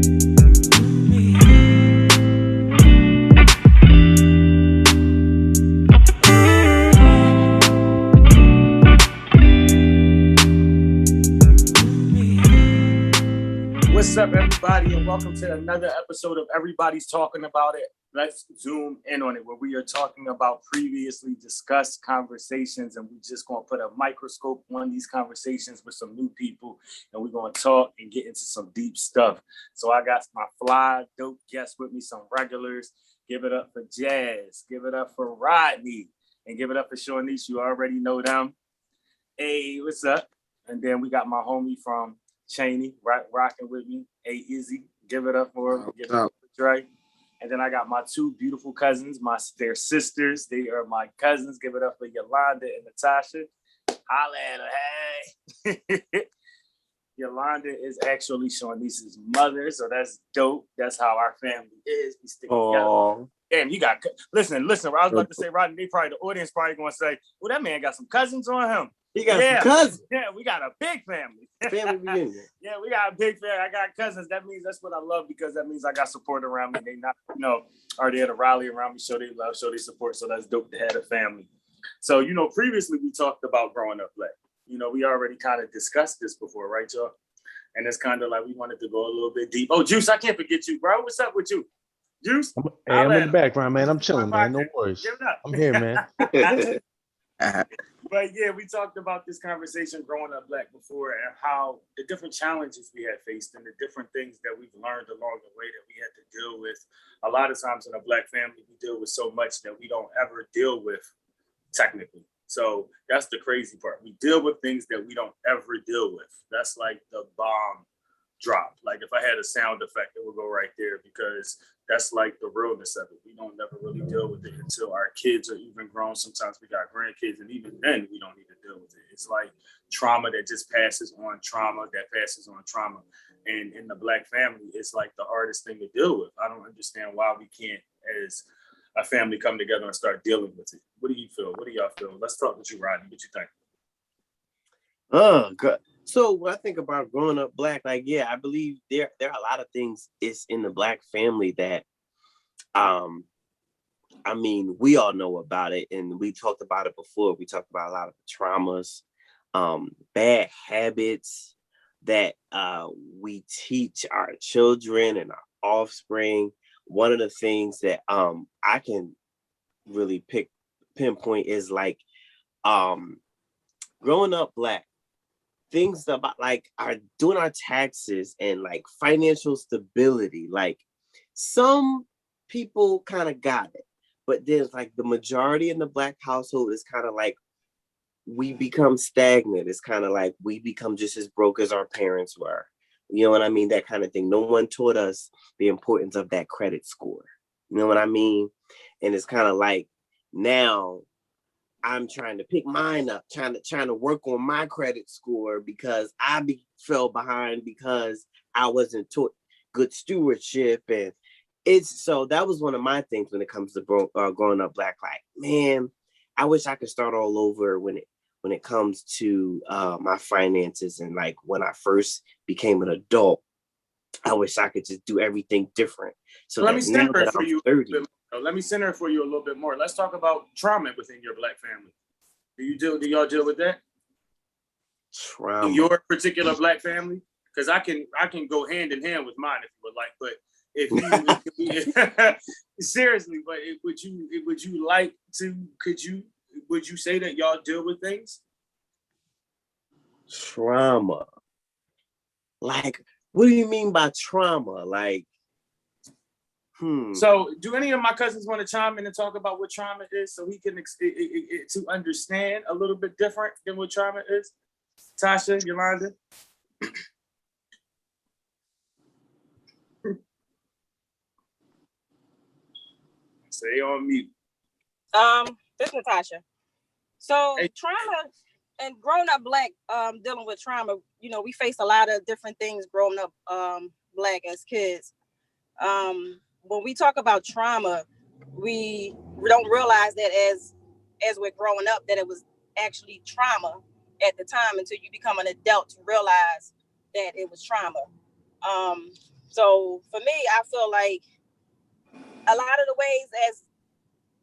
What's up, everybody, and welcome to another episode of Everybody's Talking About It. Let's zoom in on it, where we are talking about previously discussed conversations, and we're just going to put a microscope on these conversations with some new people, and we're going to talk and get into some deep stuff. So I got my fly, dope guests with me, some regulars. Give it up for Jazz. Give it up for Rodney. And give it up for Shawnice. You already know them. Hey, what's up? And then we got my homie from Cheney, rocking with me. Hey, Izzy, give it up for him. Give it up for Dre. And then I got my two beautiful cousins, their sisters. They are my cousins. Give it up for Yolanda and Natasha. Holla at her, hey. Yolanda is actually Shawnice's mother, so that's dope. That's how our family is. We stick together. Damn, you got, listen. I was about to say, Rodney, the audience probably going to say, well, that man got some cousins on him. He got some cousins. Yeah, we got a big family. Family reunion. Yeah, we got a big family. I got cousins. That's what I love, because that means I got support around me. They not, are there to rally around me, show they love, show they support. So that's dope to have a family. So, previously we talked about growing up black. We already kind of discussed this before, right, y'all? And it's kind of like we wanted to go a little bit deep. Oh, Juice, I can't forget you, bro. What's up with you? Juice? Hey, I'm in the background, man. I'm chilling, man. No worries. I'm here, man. But yeah, we talked about this conversation growing up black before, and how the different challenges we had faced and the different things that we've learned along the way that we had to deal with. A lot of times in a black family, we deal with so much that we don't ever deal with technically. So that's the crazy part. We deal with things that we don't ever deal with. That's like the bomb drop. Like if I had a sound effect, it would go right there, because that's like the realness of it. We don't never really deal with it until our kids are even grown. Sometimes we got grandkids, and even then we don't even deal with it. It's like trauma that just passes on trauma that passes on trauma. And in the black family, it's like the hardest thing to deal with. I don't understand why we can't, as a family, come together and start dealing with it. What do you feel? What do y'all feel? Let's talk with you, Rodney. What you think? God. So when I think about growing up black, I believe there are a lot of things is in the black family that, we all know about it, and we talked about it before. We talked about a lot of traumas, bad habits that we teach our children and our offspring. One of the things that I can really pinpoint is like growing up black. Things about like doing our taxes and like financial stability. Like some people kind of got it, but there's like the majority in the black household is kind of like we become stagnant. It's kind of like we become just as broke as our parents were. You know what I mean? That kind of thing. No one taught us the importance of that credit score. You know what I mean? And it's kind of like now I'm trying to pick mine up, trying to work on my credit score, because I fell behind because I wasn't taught good stewardship. And so that was one of my things when it comes to growing up black. Like, man, I wish I could start all over when it comes to my finances. And like when I first became an adult, I wish I could just do everything different. So let me center it for you. 30, let me center it for you a little bit more. Let's talk about trauma within your black family. Do y'all deal with that? Trauma. In your particular black family? Because I can go hand in hand with mine if you would like, but if you seriously, but would you like to? Would you say that y'all deal with things? Trauma. Like, what do you mean by trauma? Like, So, do any of my cousins want to chime in and talk about what trauma is, so we can to understand a little bit different than what trauma is? Tasha, Yolanda. Stay on mute. This is Natasha. So trauma and growing up black, dealing with trauma, we face a lot of different things growing up black as kids. When we talk about trauma, we don't realize that as we're growing up that it was actually trauma at the time until you become an adult to realize that it was trauma. So for me, I feel like a lot of the ways as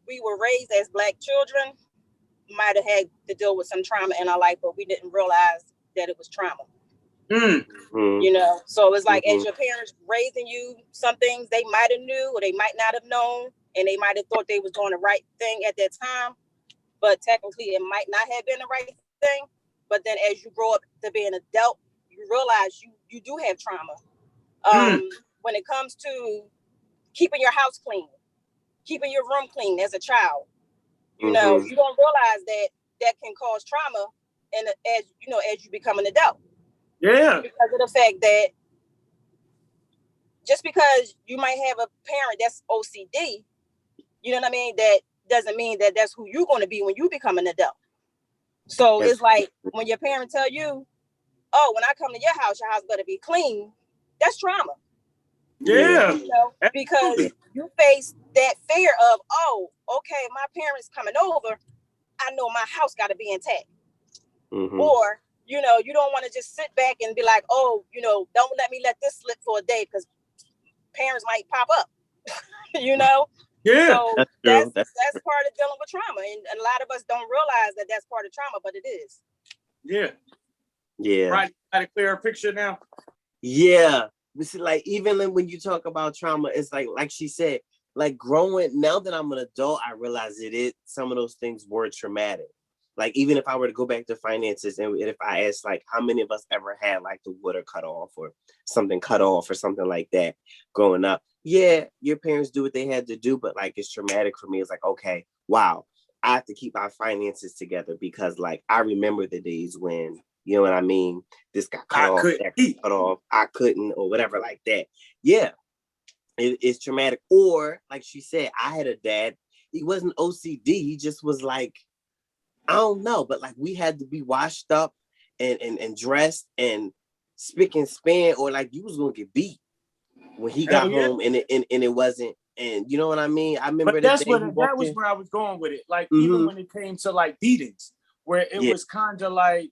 we were raised as Black children might have had to deal with some trauma in our life, but we didn't realize that it was trauma. Mm-hmm. You know, so it's like as your parents raising you, some things they might have knew or they might not have known, and they might have thought they was doing the right thing at that time, but technically it might not have been the right thing. But then as you grow up to be an adult, you realize you do have trauma. When it comes to keeping your house clean, keeping your room clean as a child, you know, you don't realize that can cause trauma, and as you know, as you become an adult. Yeah. Because of the fact that just because you might have a parent that's OCD, you know what I mean, that doesn't mean that that's who you're going to be when you become an adult. So it's like when your parents tell you, oh, when I come to your house better be clean, that's trauma. Yeah. You know, because you face that fear of, oh, okay, my parents coming over, I know my house got to be intact. Or, you know, you don't want to just sit back and be like, oh, you know, don't let me let this slip for a day because parents might pop up, you know? Yeah. So that's part of dealing with trauma. And a lot of us don't realize that that's part of trauma, but it is. Yeah. Yeah. Right. Got a clearer picture now. Yeah. But see, like, even when you talk about trauma, it's like she said, like growing, now that I'm an adult, I realize some of those things were traumatic. Like, even if I were to go back to finances and if I asked, like, how many of us ever had, like, the water cut off or something cut off or something like that growing up? Yeah, your parents do what they had to do, but, like, it's traumatic for me. It's like, okay, wow, I have to keep my finances together because, like, I remember the days when, you know what I mean? This got cut off, that got cut off, I couldn't, or whatever like that. Yeah, it's traumatic. Or, like she said, I had a dad, he wasn't OCD, he just was like, I don't know, but like we had to be washed up and dressed and spick and span, or like you was gonna get beat when he got home, and it wasn't, and you know what I mean. I remember that was where I was going with it. Like even when it came to like beatings, where it was kind of like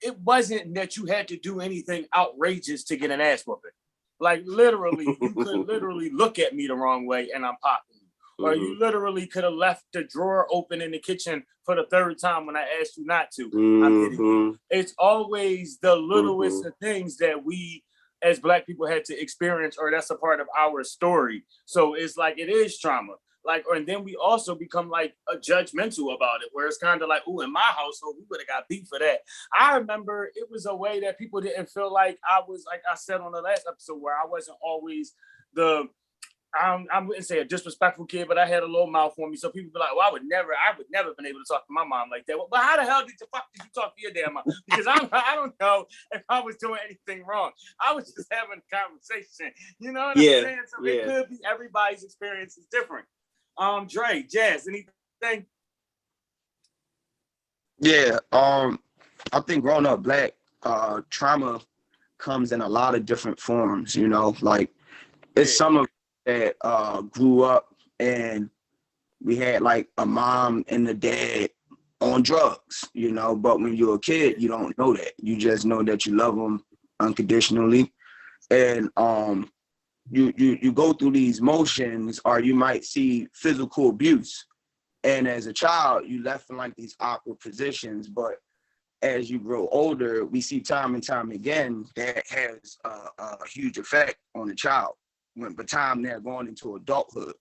it wasn't that you had to do anything outrageous to get an ass whooping. Like literally, you could literally look at me the wrong way and I'm popping. Or you literally could have left the drawer open in the kitchen for the third time when I asked you not to. I'm hitting you. It's always the littlest of things that we as Black people had to experience, or that's a part of our story. So it's like, it is trauma. Like, and then we also become like a judgmental about it, where it's kind of like, oh, in my household, we would have got beat for that. I remember it was a way that people didn't feel like I was, like I said on the last episode, where I wasn't always I wouldn't say a disrespectful kid, but I had a little mouth on me. So people be like, well, I would never been able to talk to my mom like that. Well, but how the hell did you talk to your damn mom? Because I don't know if I was doing anything wrong. I was just having a conversation. You know what I'm saying? So it could be everybody's experience is different. Dre, Jazz, anything? Yeah, I think growing up Black, trauma comes in a lot of different forms, you know, like it's some of that grew up and we had like a mom and a dad on drugs, you know, but when you're a kid, you don't know that. You just know that you love them unconditionally. And you go through these motions, or you might see physical abuse. And as a child, you left in like these awkward positions, but as you grow older, we see time and time again that has a huge effect on the child. When by the time they're going into adulthood,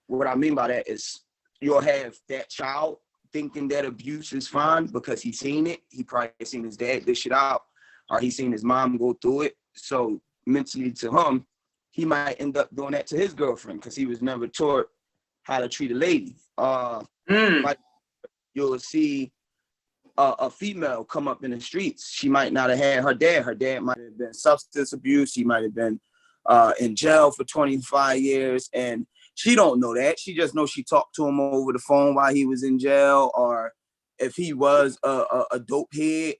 what I mean by that is you'll have that child thinking that abuse is fine because he's seen it. He probably seen his dad dish it out, or he's seen his mom go through it. So mentally to him, he might end up doing that to his girlfriend because he was never taught how to treat a lady. Like you'll see a female come up in the streets. She might not have had her dad. Her dad might have been substance abuse. He might have been in jail for 25 years. And she don't know that. She just knows she talked to him over the phone while he was in jail. Or if he was a dope head,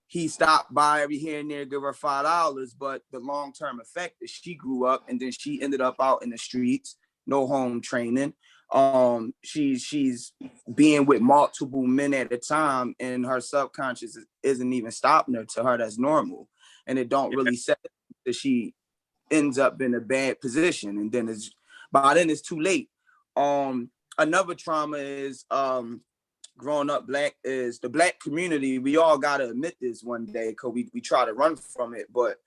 he stopped by every here and there, give her $5. But the long-term effect is she grew up and then she ended up out in the streets, no home training. She's being with multiple men at a time, and her subconscious isn't even stopping her. To her, that's normal, and it don't really set she ends up in a bad position, and then by then it's too late. Another trauma is growing up black is the black community. We all gotta admit this one day because we try to run from it, but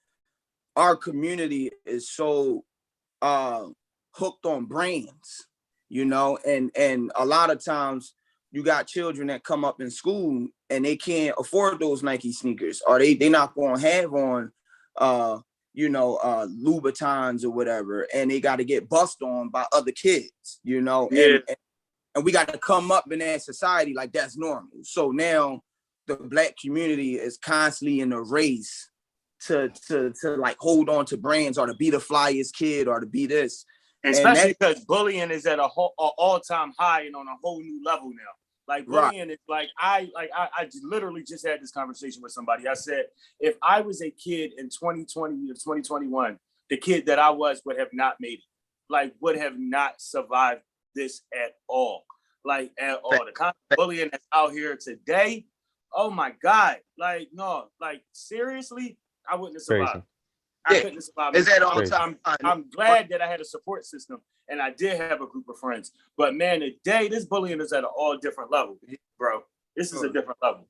our community is so hooked on brands, and a lot of times you got children that come up in school and they can't afford those Nike sneakers, or they not gonna have on Louboutins or whatever, and they got to get bussed on by other kids, and we got to come up in that society like that's normal. So now the black community is constantly in a race to like hold on to brands, or to be the flyest kid, or to be this. Especially because bullying is at a all-time high and on a whole new level now. Like bullying is like I literally just had this conversation with somebody. I said, if I was a kid in 2020 or 2021, the kid that I was would have not made it. Like would have not survived this at all. Like at all. The kind of bullying that's out here today, oh my God. Like, no, like seriously, I wouldn't have survived. Crazy. I couldn't have survived. Is that all time? I'm glad that I had a support system and I did have a group of friends. But man, today this bullying is at an all different level, bro. This is a different level.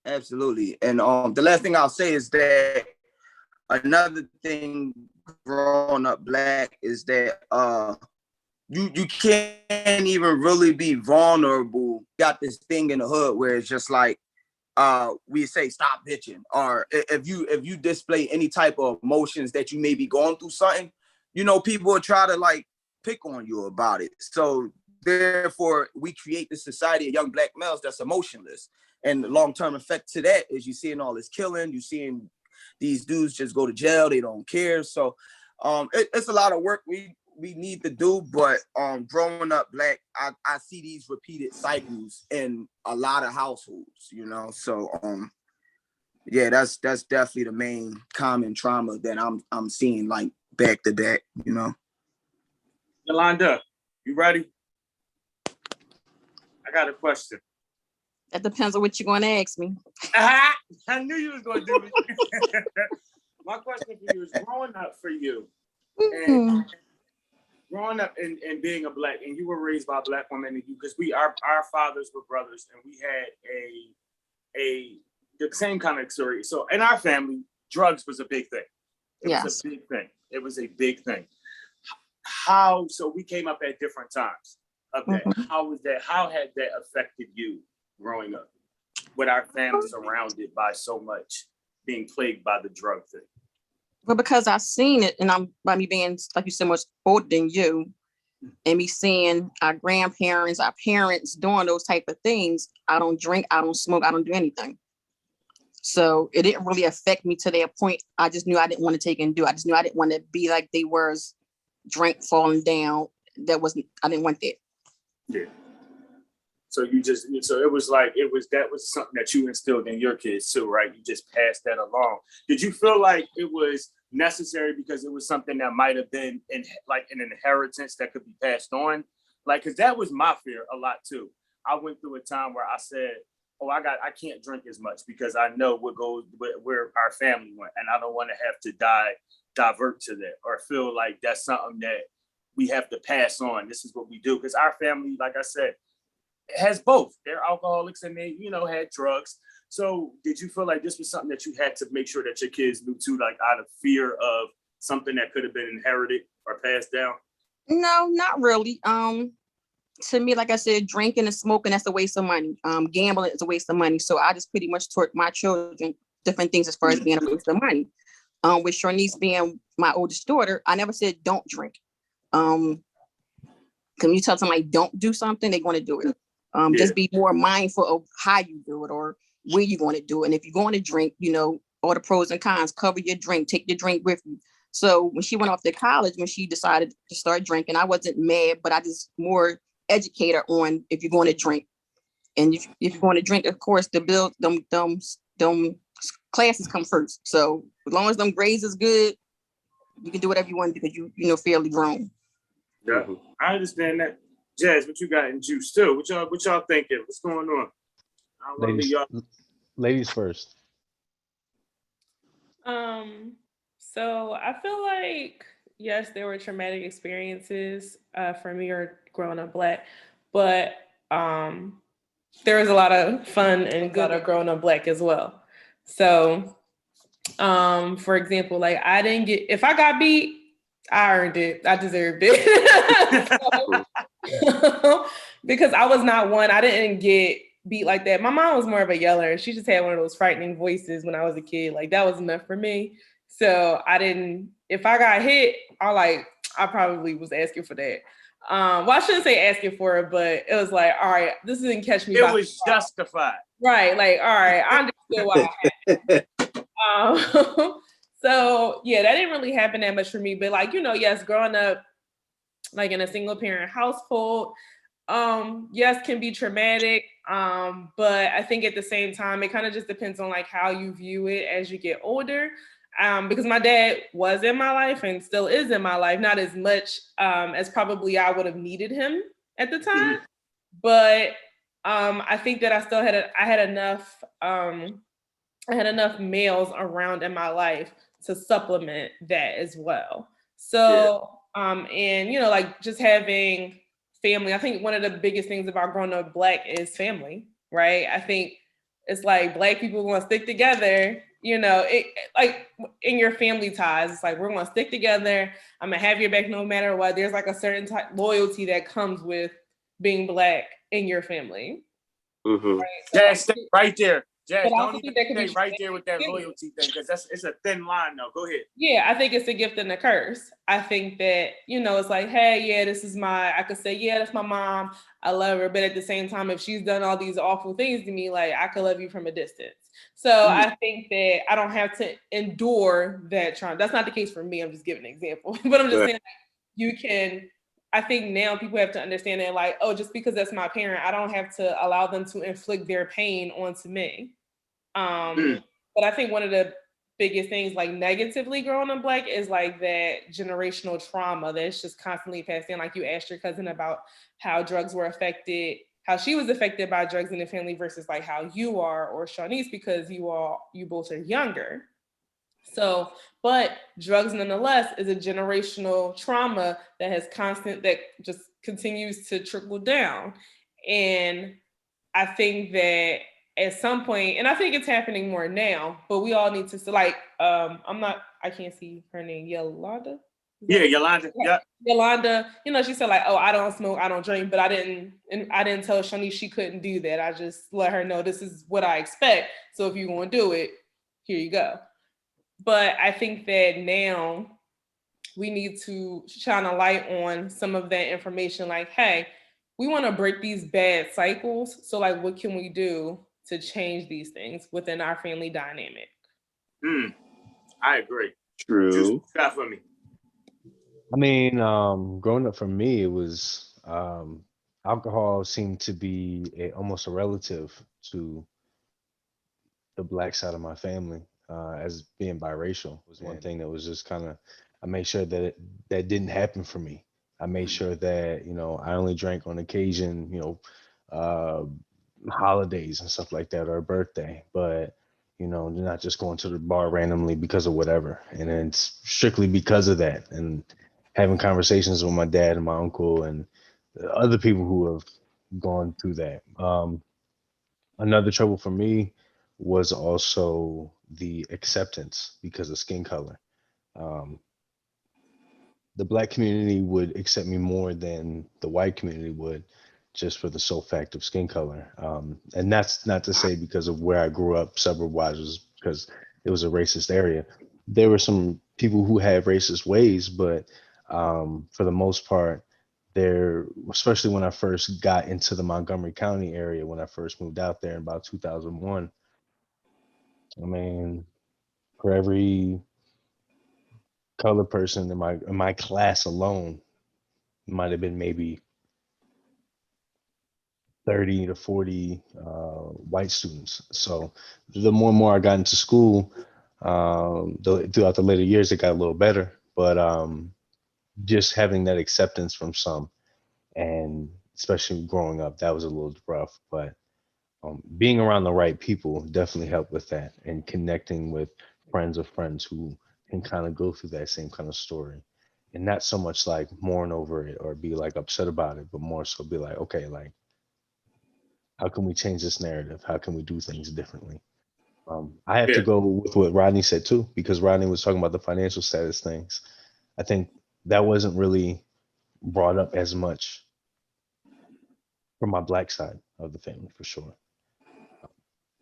Absolutely. And the last thing I'll say is that another thing growing up black is that you can't even really be vulnerable. Got this thing in the hood where it's just like we say stop bitching, or if you display any type of emotions that you may be going through something, people will try to like pick on you about it. So therefore we create this society of young black males that's emotionless, and the long-term effect to that is you seeing all this killing, you seeing these dudes just go to jail, they don't care. So it's a lot of work we need to do, but growing up black, I see these repeated cycles in a lot of households, so yeah, that's definitely the main common trauma that I'm seeing like back to back. Yolanda, you ready? I got a question. That depends on what you're going to ask me. I knew you was going to do this. My question for you is, growing up for you, and growing up and being a black, and you were raised by a black woman, and because our fathers were brothers, and we had the same kind of story. So in our family, drugs was a big thing. It was a big thing. It was a big thing. So we came up at different times of that. How had that affected you growing up with our family surrounded by so much being plagued by the drug thing? But because I've seen it, and by me being, like you said, much older than you, and me seeing our grandparents, our parents doing those type of things, I don't drink, I don't smoke, I don't do anything. So it didn't really affect me to that point. I just knew I didn't want to take and do. I just knew I didn't want to be like they were, drink falling down. I didn't want that. Yeah. So it was that was something that you instilled in your kids too, right? You just passed that along. Did you feel like it was necessary because it was something that might have been an inheritance that could be passed on? Like, cause that was my fear a lot too. I went through a time where I said, I can't drink as much because I know where our family went, and I don't want to have to divert to that or feel like that's something that we have to pass on. This is what we do. Because our family, like I said, has both. They're alcoholics and they, had drugs. So did you feel like this was something that you had to make sure that your kids knew too, like out of fear of something that could have been inherited or passed down? No, not really. To me, like I said, drinking and smoking, that's a waste of money. Gambling is a waste of money. So I just pretty much taught my children different things as far as being a waste of money. With Shornice being my oldest daughter, I never said don't drink. Can you tell somebody don't do something, they're going to do it. Just be more mindful of how you do it or where you're going to do it. And if you're going to drink, all the pros and cons, cover your drink, take your drink with you. So when she went off to college, when she decided to start drinking, I wasn't mad, but I just more educate her on if you're going to drink. And if you're going to drink, of course, the bill, them classes come first. So as long as them grades is good, you can do whatever you want because you fairly grown. Yeah, I understand that. Jazz, what you got in juice too? What y'all thinking? What's going on? Ladies first. So I feel like, yes, there were traumatic experiences for me or growing up Black, but there was a lot of fun and good of growing up Black as well. So, for example, like I didn't get, if I got beat, I earned it. I deserved it. Because I was not one, I didn't get beat like that. My mom was more of a yeller. She just had one of those frightening voices when I was a kid. Like that was enough for me. So I didn't, if I got hit, I probably was asking for that. Well, I shouldn't say asking for it, but it was like, all right, this didn't catch me. It was justified. Right. Like, all right, I understood why it happened. So yeah, that didn't really happen that much for me. But like, yes, growing up like in a single parent household, yes, can be traumatic. But I think at the same time, it kind of just depends on like how you view it as you get older. Because my dad was in my life and still is in my life, not as much as probably I would have needed him at the time. But I think that I had enough males around in my life to supplement that as well. So, and like just having family, I think one of the biggest things about growing up Black is family, right? I think it's like Black people want to stick together, it like in your family ties, it's like we're going to stick together. I'm gonna have your back no matter what. There's like a certain type loyalty that comes with being Black in your family. Mm-hmm. Right? Yeah, stay right there. Jazz, But I don't also even think that could stay be right there with that loyalty thing, because it's a thin line though. Go ahead. Yeah, I think it's a gift and a curse. I think that, it's like, hey, yeah, I could say, yeah, that's my mom. I love her. But at the same time, if she's done all these awful things to me, like I could love you from a distance. So I think that I don't have to endure that trauma. That's not the case for me. I'm just giving an example. But I'm just saying I think now people have to understand that like, oh, just because that's my parent, I don't have to allow them to inflict their pain onto me. But I think one of the biggest things like negatively growing up Black is like that generational trauma that's just constantly passed down. Like you asked your cousin about how how she was affected by drugs in the family versus like how you are, or Shawnice, because you both are younger. So, but drugs nonetheless is a generational trauma that just continues to trickle down. And I think that at some point, and I think it's happening more now, but we all need to I can't see her name, Yolanda. Yeah, Yolanda. Yeah. Yolanda, she said like, oh, I don't smoke, I don't drink, but I didn't tell Shani she couldn't do that. I just let her know this is what I expect. So if you're going to do it, here you go. But I think that now we need to shine a light on some of that information. Like, hey, we want to break these bad cycles. So like, what can we do to change these things within our family dynamic? I agree. True. Just got for me. I mean, growing up for me, it was alcohol seemed to be almost a relative to the Black side of my family. As being biracial was one thing that was just kind of, I made sure that that didn't happen for me. I made sure that I only drank on occasion, holidays and stuff like that, or a birthday, but not just going to the bar randomly because of whatever. And then it's strictly because of that, and having conversations with my dad and my uncle and other people who have gone through that. Another trouble for me was also the acceptance because of skin color. Um, the Black community would accept me more than the white community would, just for the sole fact of skin color. And that's not to say because of where I grew up, suburb-wise, was because it was a racist area. There were some people who had racist ways, but for the most part, there, especially when I first got into the Montgomery County area, when I first moved out there in about 2001, I mean, for every colored person in my class alone, might have been maybe 30 to 40 white students. So the more and more I got into school, throughout the later years, it got a little better. But just having that acceptance from some, and especially growing up, that was a little rough. But being around the right people definitely helped with that, and connecting with friends of friends who can kind of go through that same kind of story, and not so much like mourn over it or be like upset about it, but more so be like, okay, like how can we change this narrative? How can we do things differently? I have to Yeah. go with what Rodney said too, because Rodney was talking about the financial status things. I think that wasn't really brought up as much from my black side of the family for sure.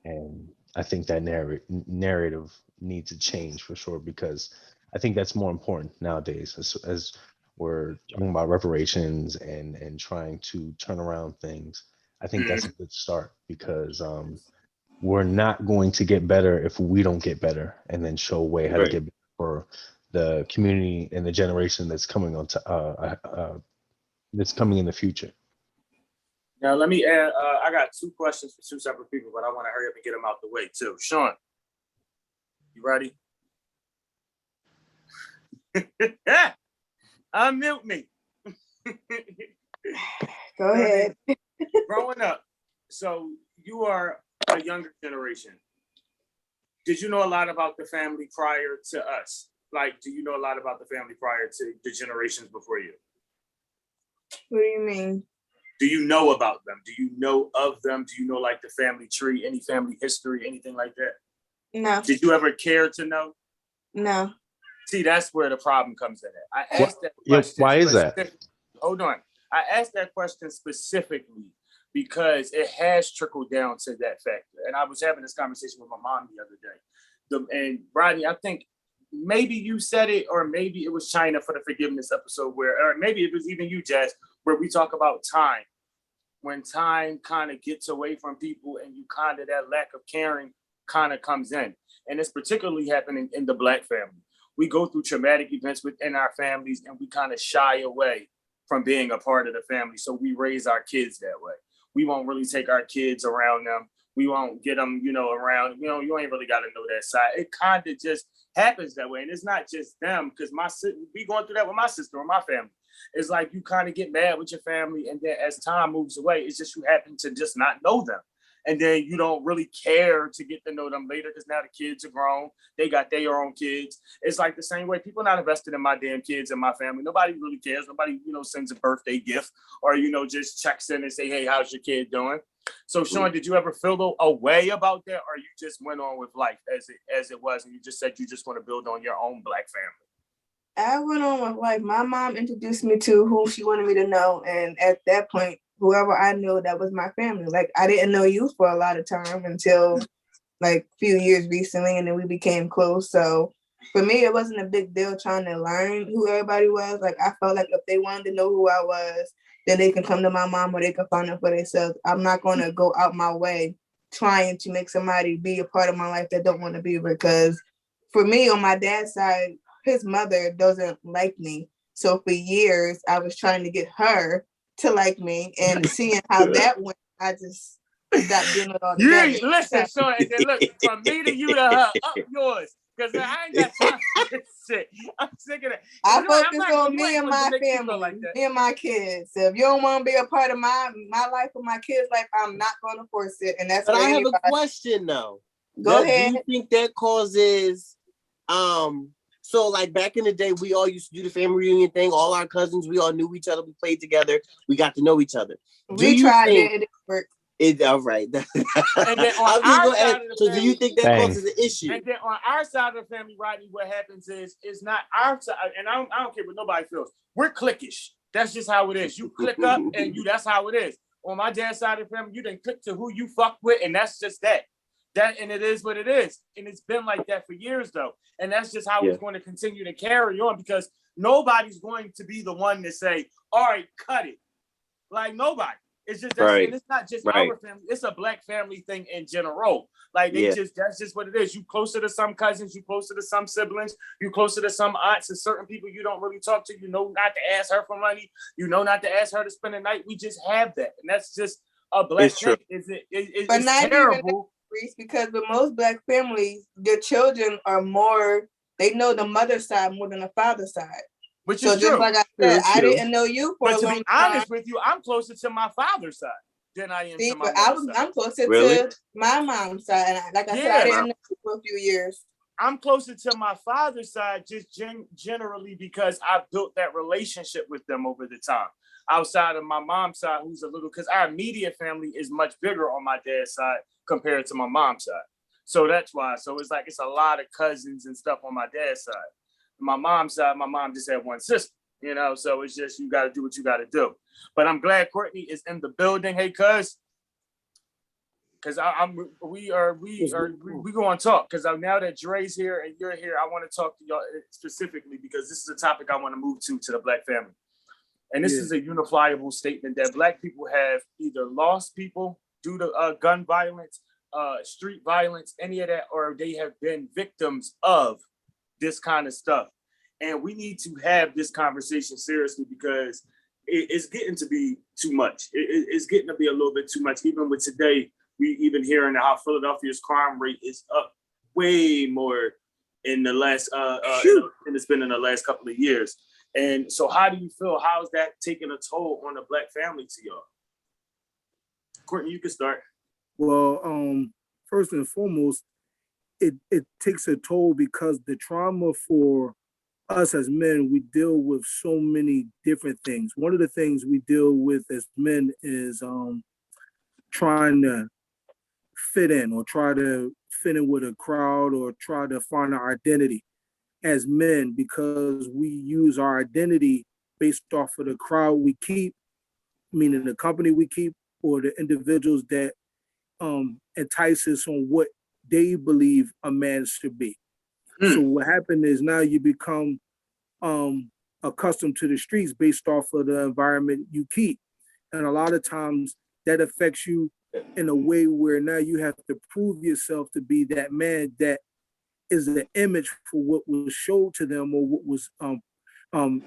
And I think that narrative needs to change for sure, because I think that's more important nowadays as we're talking about reparations and trying to turn around things. I think that's a good start, because we're not going to get better if we don't get better and then show a way how to Right. get better for the community and the generation that's coming on that's coming in the future. Now let me add. I got 2 questions for 2 separate people, but I want to hurry up and get them out the way too. Sean, you ready? Unmute me. Go ahead. Growing up, so you are a younger generation. Did you know a lot about the family prior to us? Like, do you know a lot about the family prior to the generations before you? What do you mean? Do you know about them? Do you know of them? Do you know like the family tree, any family history, anything like that? No. Did you ever care to know? No. See, that's where the problem comes in. I asked that Yeah, question. why is that? Hold on. I asked that question specifically because it has trickled down to that factor. And I was having this conversation with my mom the other day. And Rodney, I think maybe you said it, or maybe it was China for the forgiveness episode or maybe it was even you, Jazz, where we talk about time. When time kind of gets away from people and you kind of, that lack of caring kind of comes in. And it's particularly happening in the Black family. We go through traumatic events within our families and we kind of shy away from being a part of the family. So we raise our kids that way. We won't really take our kids around them. We won't get them, around, you ain't really got to know that side. It kind of just happens that way. And it's not just them, because we going through that with my sister or my family. It's like you kind of get mad with your family, and then as time moves away, it's just you happen to just not know them. And then you don't really care to get to know them later, because now the kids are grown. They got their own kids. It's like the same way. People are not invested in my damn kids and my family. Nobody really cares. Nobody, sends a birthday gift or, just checks in and say, hey, how's your kid doing? So, Sean, did you ever feel a way about that, or you just went on with life as it was, and you just said you just want to build on your own Black family? I went on with life. My mom introduced me to who she wanted me to know. And at that point, whoever I knew, that was my family. Like, I didn't know you for a lot of time until like a few years recently, and then we became close. So for me, it wasn't a big deal trying to learn who everybody was. Like, I felt like if they wanted to know who I was, then they can come to my mom or they can find out for themselves. I'm not going to go out my way trying to make somebody be a part of my life that don't want to be, because for me, on my dad's side, his mother doesn't like me. So for years, I was trying to get her to like me, and seeing how that went, I just stopped doing it all together. Yeah, listen, Sean, and then look, from me to you to her, up yours. Because I ain't got time for this shit. I'm sick of that. I focus on me and my family, like me and my kids. So if you don't want to be a part of my life or my kids' life, I'm not going to force it. And that's. But I have a question though. Go ahead. Do you think that causes so like back in the day, we all used to do the family reunion thing. All our cousins, we all knew each other. We played together. We got to know each other. We tried it. It didn't work. All right. And then on our side of the so family, do you think that causes an issue? And then on our side of the family, Rodney, what happens is not our side, and I don't care what nobody feels. We're cliquish. That's just how it is. You click up, and that's how it is. On my dad's side of the family, you didn't click to who you fuck with, and that's just that. And it is what it is. And it's been like that for years, though. And that's just how it's going to continue to carry on, because nobody's going to be the one to say, all right, cut it. Like, nobody. It's just that's, and it's not just our family. It's a Black family thing in general. Like that's just what it is. You closer to some cousins, you closer to some siblings, you closer to some aunts, and certain people you don't really talk to. You know not to ask her for money. You know not to ask her to spend the night. We just have that, and that's just a Black thing. It's terrible. Because with most Black families, their children are more. They know the mother's side more than the father's side. Which is so just true. Like I said, I didn't know you for a long time. To be honest with you, I'm closer to my father's side than I am to my mother's side. I'm closer to my mom's side. And like I said, I didn't know you for a few years. I'm closer to my father's side just generally because I've built that relationship with them over the time. Outside of my mom's side, who's a little, because our immediate family is much bigger on my dad's side compared to my mom's side. So that's why. So it's like it's a lot of cousins and stuff on my dad's side. My mom's side, my mom just had one sister, you know. So it's just you got to do what you got to do. But I'm glad Courtney is in the building. Hey, cuz. Because we going to talk because now that Dre's here and you're here, I want to talk to y'all specifically because this is a topic I want to move to the Black family. And this is a unifiable statement that Black people have either lost people due to gun violence, street violence, any of that, or they have been victims of this kind of stuff. And we need to have this conversation seriously because it's getting to be too much. It's getting to be a little bit too much. Even with today, we even hearing how Philadelphia's crime rate is up way more in the last, and it's been in the last couple of years. And so how do you feel? How is that taking a toll on the Black family to y'all? Courtney, you can start. Well, first and foremost, it takes a toll because the trauma for us as men, we deal with so many different things. One of the things we deal with as men is trying to fit in or try to fit in with a crowd or try to find our identity as men because we use our identity based off of the crowd we keep, meaning the company we keep or the individuals that entice us on what they believe a man should be. So what happened is now you become accustomed to the streets based off of the environment you keep. And a lot of times that affects you in a way where now you have to prove yourself to be that man that is the image for what was showed to them or what was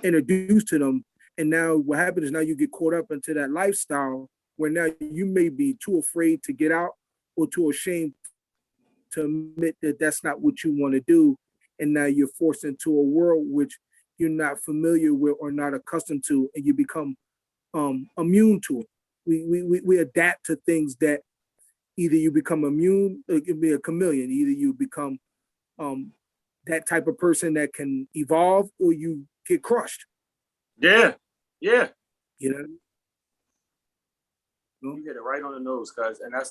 introduced to them. And now what happens is now you get caught up into that lifestyle where now you may be too afraid to get out or too ashamed to admit that that's not what you want to do. And now you're forced into a world which you're not familiar with or not accustomed to, and you become immune to it. We adapt to things that either you become immune, it can be a chameleon, either you become that type of person that can evolve or you get crushed. Yeah. You know? You hit it right on the nose, cuz, and I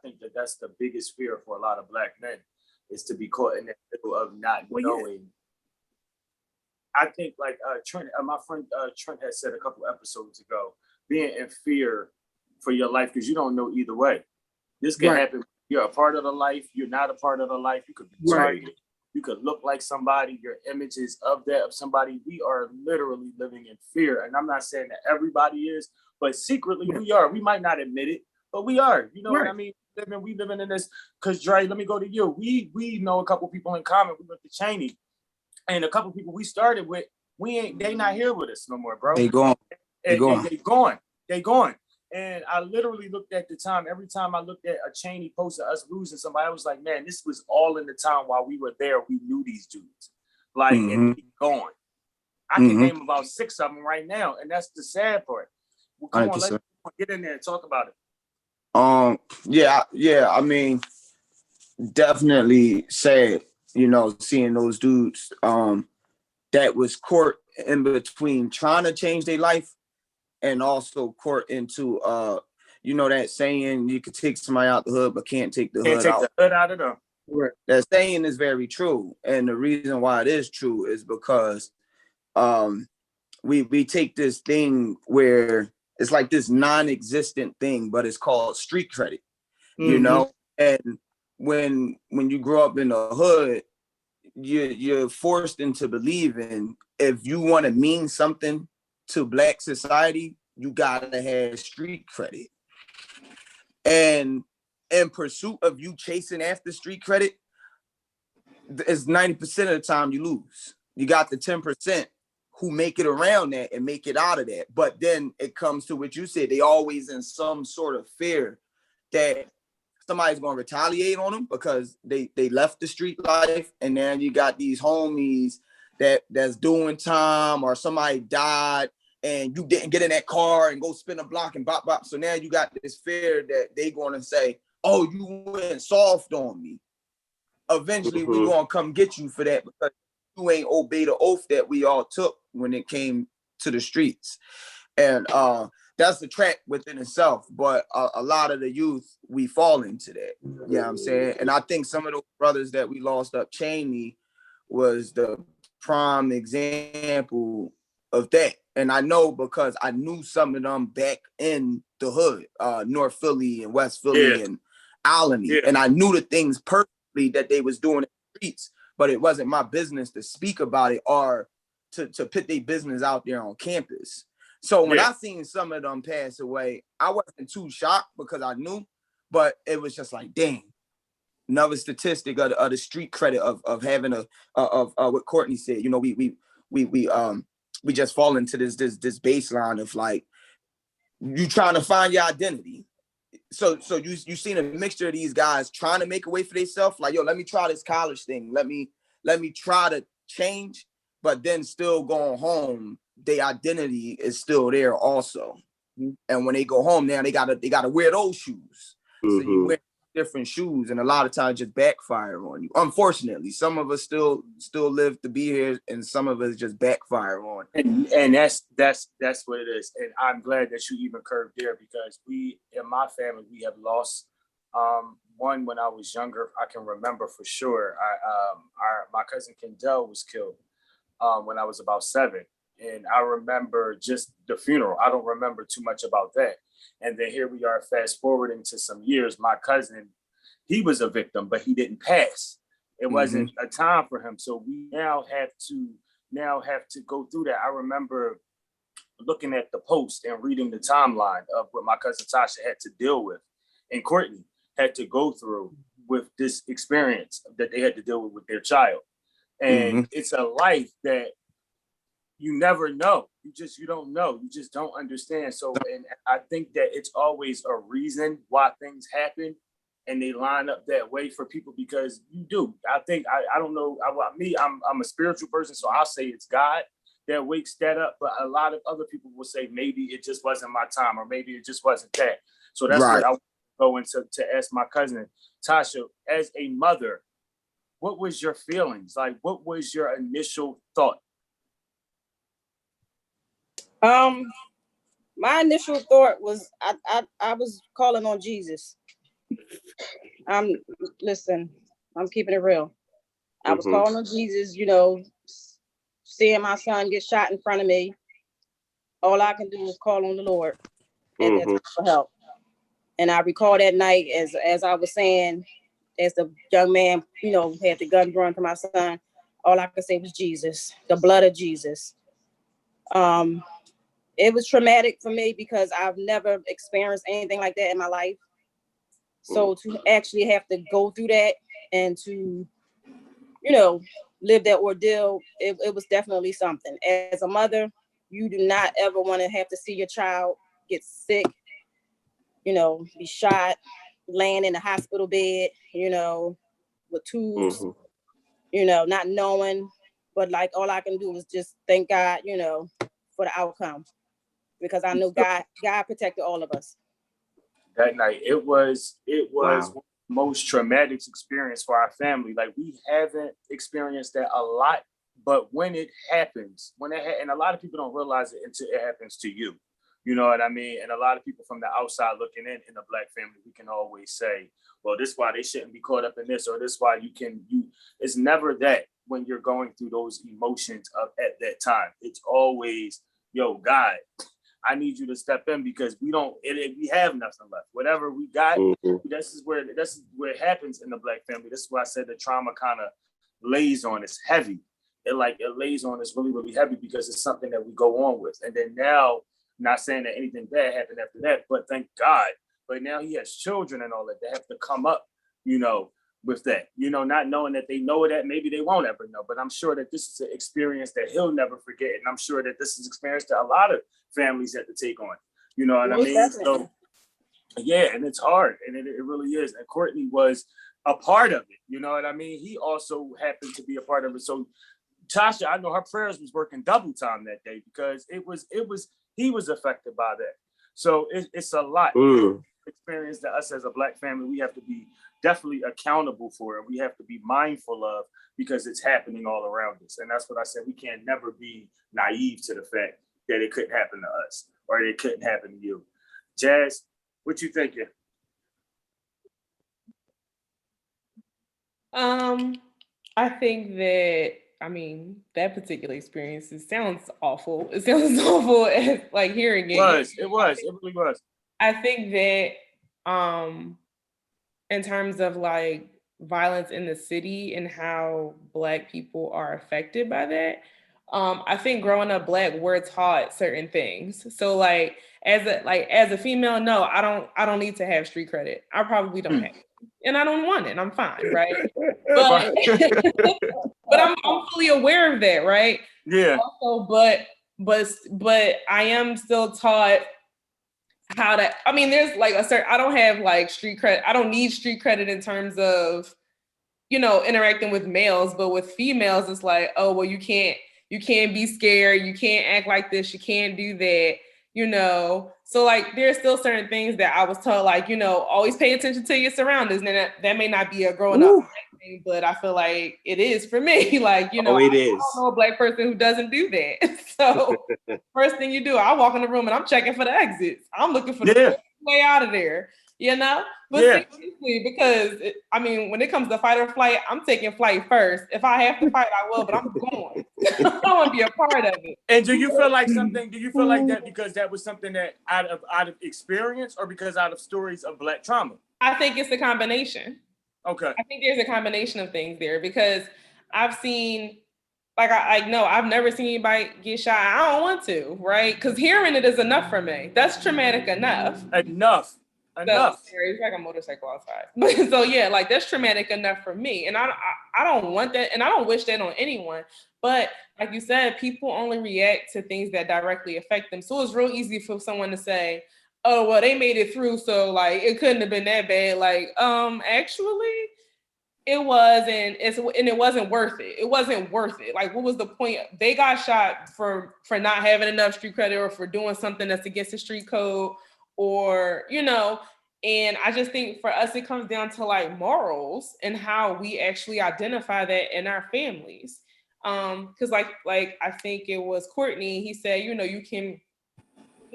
think that's the biggest fear for a lot of Black men is to be caught in the middle of not knowing. Yeah. I think like Trent, my friend Trent had said a couple episodes ago, being in fear for your life because you don't know either way. This can happen. You're a part of the life. You're not a part of the life. You could be targeted. You could look like somebody. Your image is of somebody. We are literally living in fear. And I'm not saying that everybody is, but secretly we are. We might not admit it, but we are. You know what I mean? We living in this. Because Dre, let me go to you. We know a couple people in common. We went to Cheney, and a couple people we started with. They not here with us no more, bro. They gone. They gone. And I literally looked at the time. Every time I looked at a Cheney post of us losing somebody, I was like, man, this was all in the time while we were there. We knew these dudes. Like, and he gone. I can name about 6 of them right now. And that's the sad part. Well, come on, let's get in there and talk about it. Yeah. I mean, definitely sad, seeing those dudes that was caught in between trying to change their life and also caught into that saying you could take somebody out the hood but can't take the hood out. The hood out of them. Right. That saying is very true, and the reason why it is true is because we take this thing where it's like this non-existent thing, but it's called street credit, and when you grow up in the hood, you're forced into believing if you want to mean something to Black society, you gotta have street credit. And in pursuit of you chasing after street credit, it's 90% of the time you lose. You got the 10% who make it around that and make it out of that. But then it comes to what you said, they always in some sort of fear that somebody's gonna retaliate on them because they left the street life, and then you got these homies that's doing time or somebody died and you didn't get in that car and go spin a block and bop bop. So now you got this fear that they gonna say, oh, you went soft on me. eventually we gonna come get you for that because you ain't obey the oath that we all took when it came to the streets. And that's the track within itself. But a lot of the youth, we fall into that. You know what I'm saying? And I think some of those brothers that we lost up Cheney was the prime example of that. And I know because I knew some of them back in the hood, North Philly and West Philly and Alany. And I knew the things personally that they was doing in the streets, but it wasn't my business to speak about it or to put their business out there on campus. So when I seen some of them pass away, I wasn't too shocked because I knew, but it was just like, dang, another statistic of the street credit of having of what Courtney said. You know, we just fall into this baseline of like you trying to find your identity. So you seen a mixture of these guys trying to make a way for themselves, like, yo, let me try this college thing. Let me try to change, but then still going home, their identity is still there also. And when they go home now, they gotta wear those shoes. So you wear different shoes, and a lot of times just backfire on you. Unfortunately, some of us still live to be here, and some of us just backfire on. And that's what it is. And I'm glad that you even curved there because we in my family we have lost one when I was younger. I can remember for sure. My cousin Kendall was killed when I was about 7. And I remember just the funeral. I don't remember too much about that. And then here we are, fast forwarding to some years. My cousin, he was a victim, but he didn't pass. It wasn't a time for him. So we now have to go through that. I remember looking at the post and reading the timeline of what my cousin Tasha had to deal with and Courtney had to go through with this experience that they had to deal with their child. And it's a life that you never know. You don't know. You just don't understand. So, and I think that it's always a reason why things happen and they line up that way for people because you do. I think, I don't know, I'm a spiritual person, so I'll say it's God that wakes that up. But a lot of other people will say, maybe it just wasn't my time or maybe it just wasn't that. So that's what I want to go into to ask my cousin, Tasha, as a mother, what was your feelings? Like, what was your initial thought? My initial thought was I was calling on Jesus. Listen, I'm keeping it real. I was calling on Jesus, you know, seeing my son get shot in front of me. All I can do is call on the Lord and ask for help. And I recall that night as I was saying, as the young man, you know, had the gun drawn to my son, all I could say was Jesus, the blood of Jesus. It was traumatic for me because I've never experienced anything like that in my life. So to actually have to go through that and to, you know, live that ordeal, it was definitely something. As a mother, you do not ever want to have to see your child get sick, you know, be shot, laying in the hospital bed, you know, with tubes, you know, not knowing. But like all I can do is just thank God, you know, for the outcome. Because I know God protected all of us. That night, it was one of the most traumatic experience for our family. Like we haven't experienced that a lot, but when it happens, and a lot of people don't realize it until it happens to you. You know what I mean? And a lot of people from the outside looking in the Black family, we can always say, well, this is why they shouldn't be caught up in this, or this is why it's never that when you're going through those emotions at that time. It's always, yo, God, I need you to step in because we have nothing left. Whatever we got, this is where it happens in the Black family. This is why I said the trauma kind of lays on us heavy. It lays on us really, really heavy because it's something that we go on with. And then now, not saying that anything bad happened after that, but thank God. But now he has children and all that. They have to come up, you know, with that, you know, not knowing that they know that maybe they won't ever know. But I'm sure that this is an experience that he'll never forget. And I'm sure that this is an experience that a lot of families have to take on. You know what I mean? Definitely. So, yeah, and it's hard. And it really is. And Courtney was a part of it. You know what I mean? He also happened to be a part of it. So Tasha, I know her prayers was working double time that day because he was affected by that. So it's a lot. Experience that us as a Black family, we have to be definitely accountable for it. We have to be mindful of, because it's happening all around us. And that's what I said. We can't never be naive to the fact that it couldn't happen to us or it couldn't happen to you. Jazz, what you thinking? I think that, I mean, that particular experience, it sounds awful. It sounds awful as like hearing it. It really was. I think that in terms of like violence in the city and how Black people are affected by that, I think growing up Black, we're taught certain things. So like as a female, no, I don't need to have street credit. I probably don't have it. And I don't want it. I'm fine, right? But but I'm fully aware of that, right? Yeah. Also, but I am still taught how to, I mean, there's like a certain, I don't have like street credit. I don't need street credit in terms of, you know, interacting with males, but with females, it's like, oh, well, you can't be scared. You can't act like this. You can't do that, you know? So like, there's still certain things that I was told, like, you know, always pay attention to your surroundings. And that may not be a growing up thing, but I feel like it is for me. Like, you know, I don't know a Black person who doesn't do that. So first thing you do, I walk in the room and I'm checking for the exits. I'm looking for the way out of there, you know? But seriously, because I mean, when it comes to fight or flight, I'm taking flight first. If I have to fight, I will, but I'm going. I don't want to be a part of it. And do you feel like that because that was something that out of experience, or because out of stories of Black trauma? I think it's a combination. Okay. I think there's a combination of things there, because I've seen, like, I know I've never seen anybody get shot. I don't want to, right? Because hearing it is enough for me. That's traumatic enough. Enough. So, it's like a motorcycle outside. So yeah, like that's traumatic enough for me. And I don't want that, and I don't wish that on anyone. But like you said, people only react to things that directly affect them. So it's real easy for someone to say, oh, well, they made it through, so like it couldn't have been that bad. Like, actually, it was, and it wasn't worth it. It wasn't worth it. Like, what was the point? They got shot for not having enough street credit, or for doing something that's against the street code, or, you know. And I just think for us, it comes down to like morals and how we actually identify that in our families. Because like I think it was Courtney, he said, you know, you can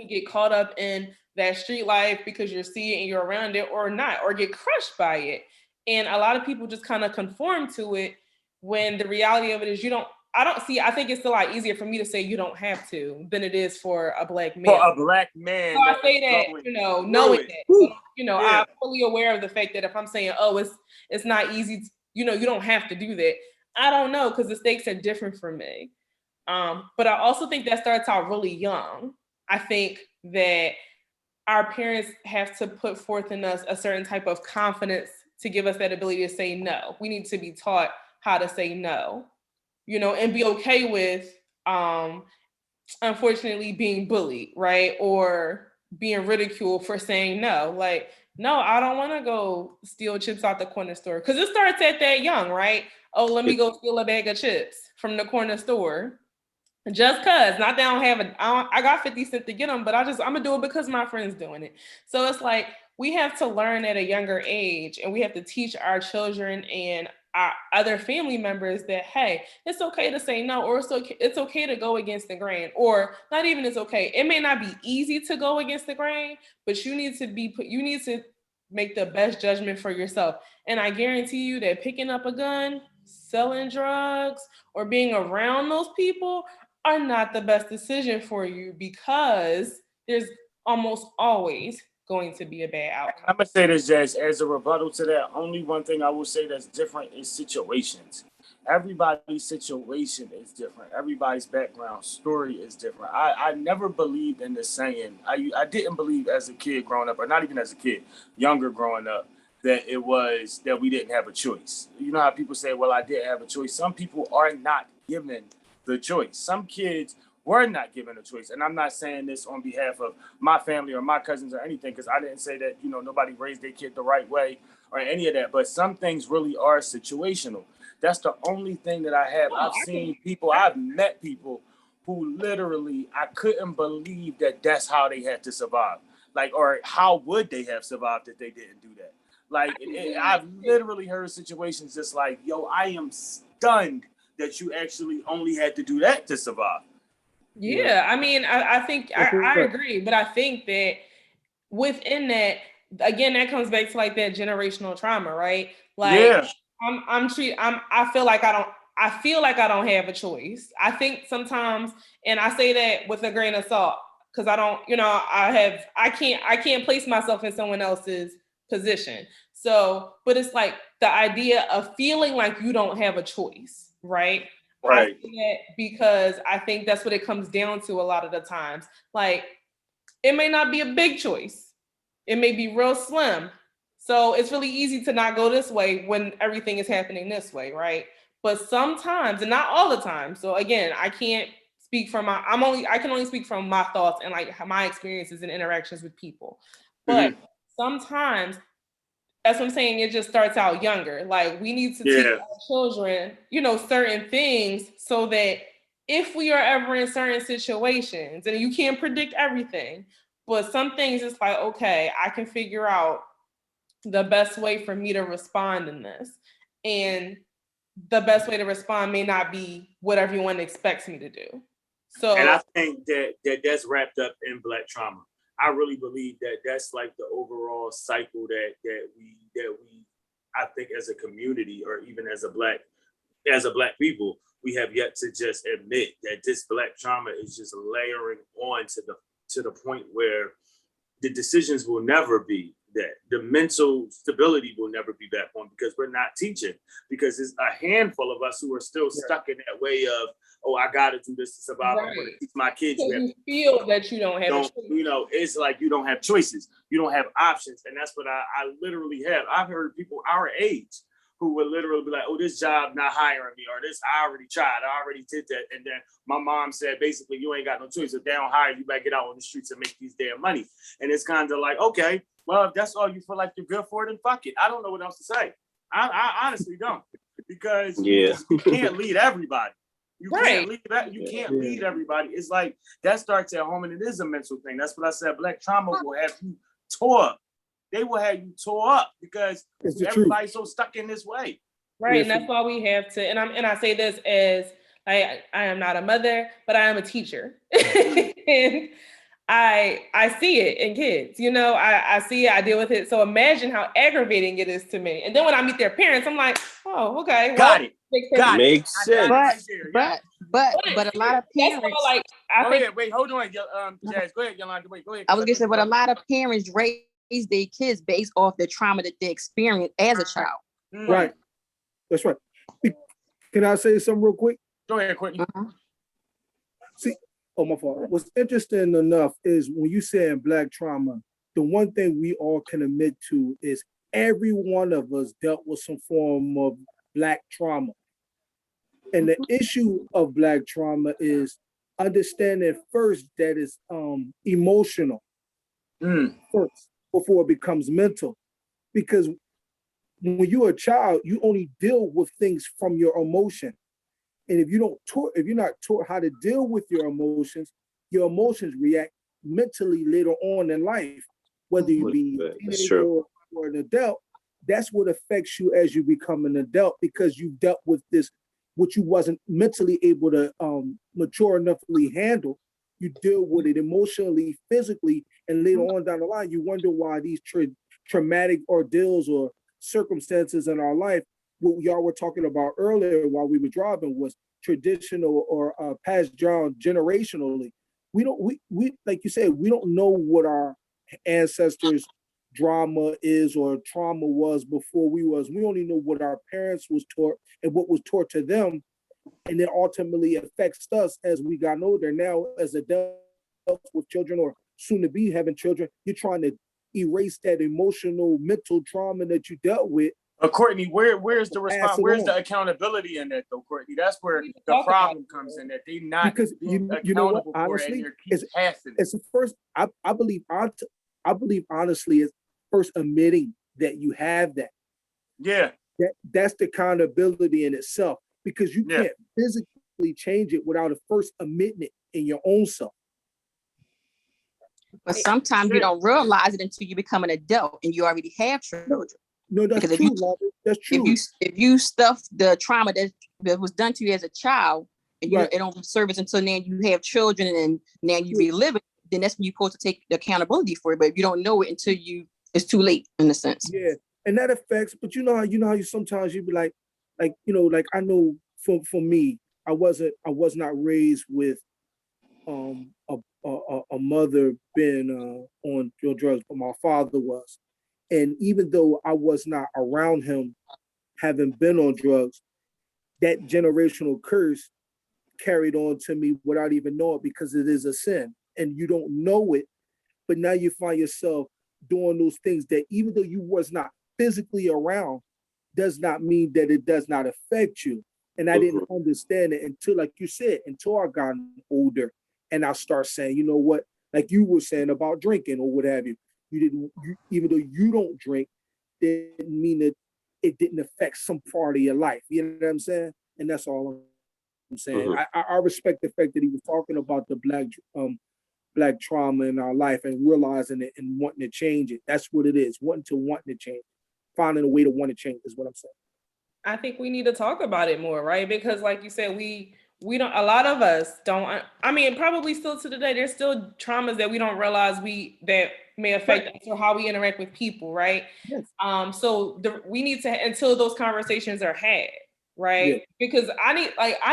get caught up in that street life because you're seeing it and you're around it, or not, or get crushed by it. And a lot of people just kind of conform to it, when the reality of it is I think it's a lot easier for me to say you don't have to than it is for a Black man. For a Black man. So I say that, you know, knowing that. So, you know, I'm fully aware of the fact that if I'm saying, oh, it's not easy, you know, you don't have to do that. I don't know, because the stakes are different for me. But I also think that starts out really young. I think that our parents have to put forth in us a certain type of confidence to give us that ability to say no. We need to be taught how to say no, you know, and be okay with, unfortunately, being bullied, right? Or being ridiculed for saying no. Like, no, I don't want to go steal chips out the corner store. Because it starts at that young, right? Oh, let me go steal a bag of chips from the corner store. Just cause, not that I don't have I got 50 cents to get them, but I'm gonna do it because my friend's doing it. So it's like, we have to learn at a younger age, and we have to teach our children and our other family members that, hey, it's okay to say no, or it's okay to go against the grain, or not even it's okay. It may not be easy to go against the grain, but you need to make the best judgment for yourself. And I guarantee you that picking up a gun, selling drugs, or being around those people are not the best decision for you, because there's almost always going to be a bad outcome. I'm gonna say this, Jazz, as a rebuttal to that. Only one thing I will say that's different is situations. Everybody's situation is different. Everybody's background story is different. I never believed in the saying. I didn't believe as a kid growing up, or not even as a kid, younger growing up, that it was that we didn't have a choice. You know how people say, well, I didn't have a choice. Some people are not given the choice. Some kids were not given a choice. And I'm not saying this on behalf of my family or my cousins or anything, because I didn't say that, you know, nobody raised their kid the right way or any of that. But some things really are situational. That's the only thing that I have. I've met people who literally, I couldn't believe that that's how they had to survive. Like, or how would they have survived if they didn't do that? Like, I've literally heard situations just like, yo, I am stunned that you actually only had to do that to survive. Yeah, I mean, I think I agree, but I think that within that, again, that comes back to like that generational trauma, right? Like, I feel like I don't have a choice. I think sometimes, and I say that with a grain of salt, because I don't, I can't place myself in someone else's position. So, but it's like the idea of feeling like you don't have a choice, right? Right. I say that because I think that's what it comes down to a lot of the times. Like, it may not be a big choice. It may be real slim. So it's really easy to not go this way when everything is happening this way, right? But sometimes, and not all the time. So again, I can't speak from I can only speak from my thoughts and like my experiences and interactions with people. But sometimes, that's what I'm saying, it just starts out younger. Like, we need to teach our children, certain things so that if we are ever in certain situations, and you can't predict everything, but some things it's like, okay, I can figure out the best way for me to respond in this. And the best way to respond may not be what everyone expects me to do. So, and I think that's wrapped up in Black trauma. I really believe that that's like the overall cycle that we I think as a community, or even as a black people, we have yet to just admit that this Black trauma is just layering on to the point where the decisions will never be that. The mental stability will never be back on, because we're not teaching, because it's a handful of us who are still stuck in that way of, oh, I got to do this to survive. I'm going to teach my kids. You feel that you don't have a choice. It's like you don't have choices. You don't have options. And that's what I literally have. I've heard people our age who would literally be like, oh, this job not hiring me, or this, I already tried, I already did that. And then my mom said, basically, you ain't got no choice. If they don't hire you, you better get out on the streets and make these damn money. And it's kind of like, okay, well, if that's all you feel like you're good for, then fuck it. I don't know what else to say. I honestly don't, because you can't lead everybody. You can't lead everybody. It's like, that starts at home, and it is a mental thing. That's what I said. Black trauma will have you tore up. They will have you tore up because everybody's so stuck in this way. Right. And that's why we have to, and I say this as I am not a mother, but I am a teacher. And I see it in kids, I see it, I deal with it. So imagine how aggravating it is to me. And then when I meet their parents, I'm like, oh, okay. Well, got it. Makes sense. But a lot of parents, like, wait, hold on, Jazz. Go ahead, Yolanda. Wait, go ahead. I was gonna say, but a lot of parents raise their kids based off the trauma that they experienced as a child. Right. That's right. Can I say something real quick? Go ahead, Courtney. See, oh, my fault. What's interesting enough is when you say Black trauma, the one thing we all can admit to is every one of us dealt with some form of Black trauma. And the issue of Black trauma is understanding first that it's emotional first before it becomes mental. Because when you're a child, you only deal with things from your emotion. And if you're not taught how to deal with your emotions react mentally later on in life, whether you be a teenager or an adult. That's what affects you as you become an adult, because you dealt with this, which you wasn't mentally able to mature enoughly handle. You deal with it emotionally, physically, and later on down the line, you wonder why these traumatic ordeals or circumstances in our life, what y'all were talking about earlier while we were driving, was traditional or passed down generationally. We like you said, we don't know what our ancestors' drama is or trauma was before we was. We only know what our parents was taught and what was taught to them, and then ultimately affects us as we got older. Now, as adults with children or soon to be having children, you're trying to erase that emotional, mental trauma that you dealt with. Courtney, where's the response? Where's the accountability in that, though, Courtney? That's where the problem comes in, that they not because you know what, honestly, it's first. I believe honestly, it's first admitting that you have that. Yeah, that's the accountability in itself, because you can't physically change it without first admitting it in your own self. But sometimes you don't realize it until you become an adult and you already have children. No, that's Because true, Robert. That's true. if you stuff the trauma that was done to you as a child, and Right. it don't service until now you have children and now you relive it, then that's when you're supposed to take the accountability for it. But if you don't know it until it's too late in a sense. Yeah, and that affects. But you know how you sometimes you be like like I know for me, I was not raised with a mother being on drugs, but my father was, and even though I was not around him, having been on drugs, that generational curse carried on to me without even knowing it because it is a sin, and you don't know it, but now you find yourself doing those things that even though you was not physically around, does not mean that it does not affect you. And I didn't understand it until, like you said, until I got older, and I start saying, you know what, like you were saying about drinking or what have you. Even though you don't drink, didn't mean that it didn't affect some part of your life. You know what I'm saying? And that's all I'm saying. I respect the fact that he was talking about the black trauma in our life and realizing it and wanting to change it. That's what it is. Wanting to change. Finding a way to want to change is what I'm saying. I think we need to talk about it more, right? Because like you said, we don't, a lot of us don't, I mean, probably still to today, there's still traumas that we don't realize that may affect us or how we interact with people, right? Yes. So we need to, until those conversations are had, right? Yeah. Because I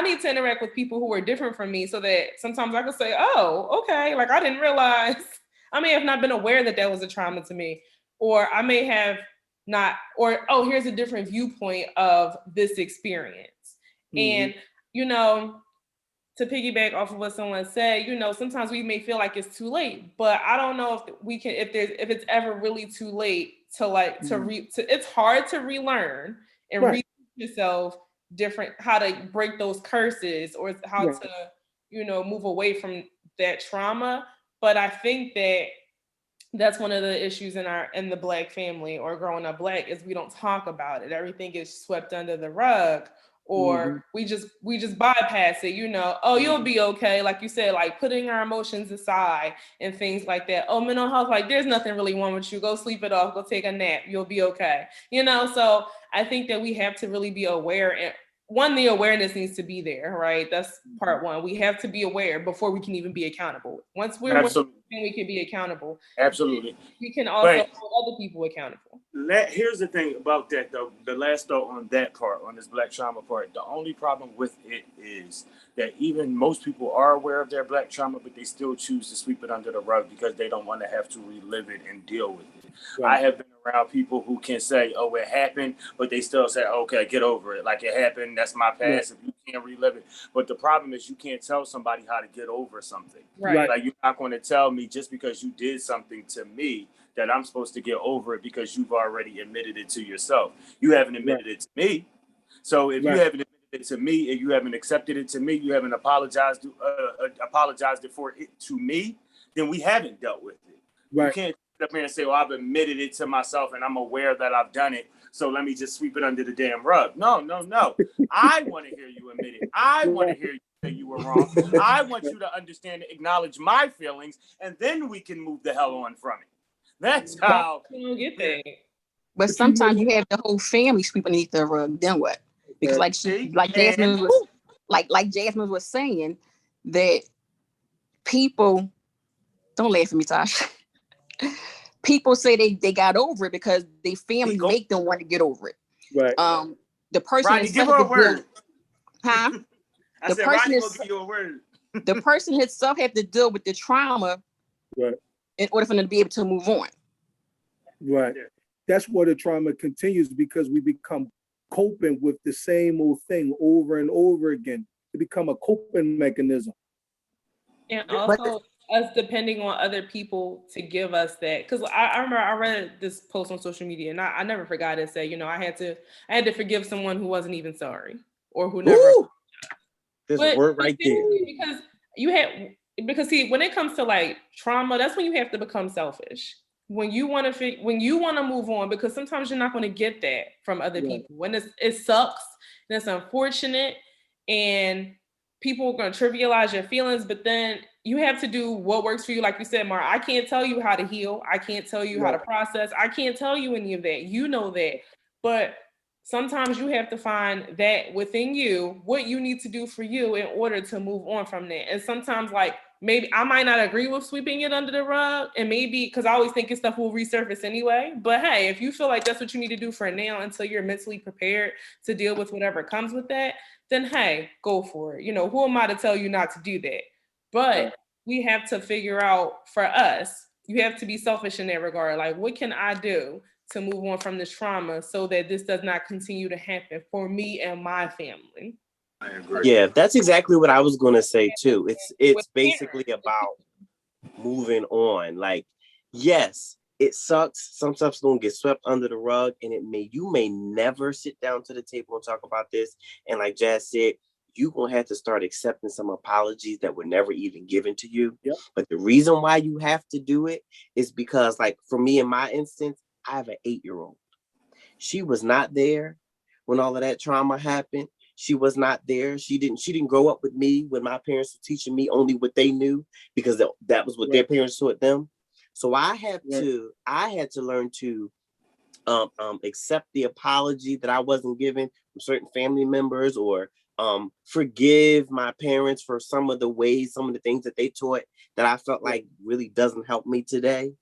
need to interact with people who are different from me so that sometimes I can say, oh, okay, like I didn't realize, I may have not been aware that was a trauma to me, or I may have not, or, oh, here's a different viewpoint of this experience. And, to piggyback off of what someone said, sometimes we may feel like it's too late, but I don't know if it's ever really too late it's hard to relearn and reteach yourself how to break those curses or how to, move away from that trauma. But I think that's one of the issues in the Black family or growing up Black is we don't talk about it. Everything is swept under the rug, or we just bypass it, you'll be okay. Like you said, like putting our emotions aside and things like that. Oh, mental health, like there's nothing really wrong with you. Go sleep it off, go take a nap, you'll be okay. So I think that we have to really be aware, and the awareness needs to be there, right? That's part one. We have to be aware before we can even be accountable. Once we're aware, we can be accountable. Absolutely. We can also hold other people accountable. Here's the thing about that, though. The last thought on that part, on this Black trauma part, the only problem with it is that even most people are aware of their Black trauma, but they still choose to sweep it under the rug because they don't want to have to relive it and deal with it. Right. I have been around people who can say, oh, it happened, but they still say, okay, get over it. Like it happened, that's my past. If you can't relive it. But the problem is you can't tell somebody how to get over something. Right. Like you're not going to tell me just because you did something to me that I'm supposed to get over it because you've already admitted it to yourself. You haven't admitted it to me. So if you haven't admitted it to me and you haven't accepted it to me, you haven't apologized for it to me, then we haven't dealt with it. Right. You can't sit up here and say, well, I've admitted it to myself and I'm aware that I've done it, so let me just sweep it under the damn rug. No. I want to hear you admit it. I want to hear you say you were wrong. I want you to understand and acknowledge my feelings, and then we can move the hell on from it. That's how you get there. But sometimes you have the whole family sweep underneath the rug. Then what? Because like Jasmine was saying, that people don't laugh at me, Tosh. People say they got over it because they family make them want to get over it. Right. The person Rodney, give her a word. Huh? I said Rodney will give you a word. The person himself have to deal with the trauma in order for them to be able to move on. Right. That's where the trauma continues, because we become coping with the same old thing over and over again. It become a coping mechanism. And also us depending on other people to give us that. Because I remember I read this post on social media and I never forgot it. Say, I had to forgive someone who wasn't even sorry or who never. There's a word right there. Because see, when it comes to like trauma, that's when you have to become selfish. When you want to move on, because sometimes you're not going to get that from other people. When it sucks and it's unfortunate, and people are going to trivialize your feelings, but then you have to do what works for you. Like you said, Mar, I can't tell you how to heal. I can't tell you how to process. I can't tell you any of that. You know that. But sometimes you have to find that within you, what you need to do for you in order to move on from that. And sometimes, like, maybe I might not agree with sweeping it under the rug, and maybe because I always think stuff will resurface anyway. But hey, if you feel like that's what you need to do for now until you're mentally prepared to deal with whatever comes with that, then hey, go for it. You know, who am I to tell you not to do that? But we have to figure out, for us, you have to be selfish in that regard. Like, what can I do to move on from this trauma so that this does not continue to happen for me and my family? I agree. Yeah, that's exactly what I was gonna say too. It's basically about moving on. Like, yes, it sucks. Some stuff's gonna get swept under the rug, and you may never sit down to the table and talk about this. And like Jazz said, you're gonna have to start accepting some apologies that were never even given to you. Yep. But the reason why you have to do it is because, like, for me, in my instance, I have an 8-year-old. She was not there when all of that trauma happened. She was not there. She didn't grow up with me when my parents were teaching me only what they knew, because that was what their parents taught them. So I had to learn to accept the apology that I wasn't given from certain family members, or forgive my parents for some of the things that they taught that I felt like really doesn't help me today,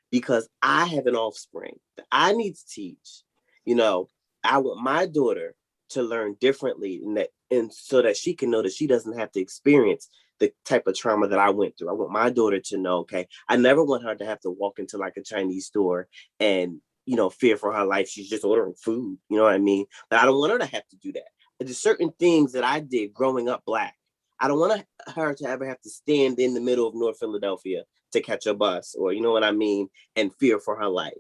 because I have an offspring that I need to teach. You know, I want my daughter to learn differently, and so that she can know that she doesn't have to experience the type of trauma that I went through. I want my daughter to know, okay, I never want her to have to walk into like a Chinese store and, fear for her life. She's just ordering food, you know what I mean? But I don't want her to have to do that. There's certain things that I did growing up Black. I don't want her to ever have to stand in the middle of North Philadelphia to catch a bus, or, you know what I mean, and fear for her life.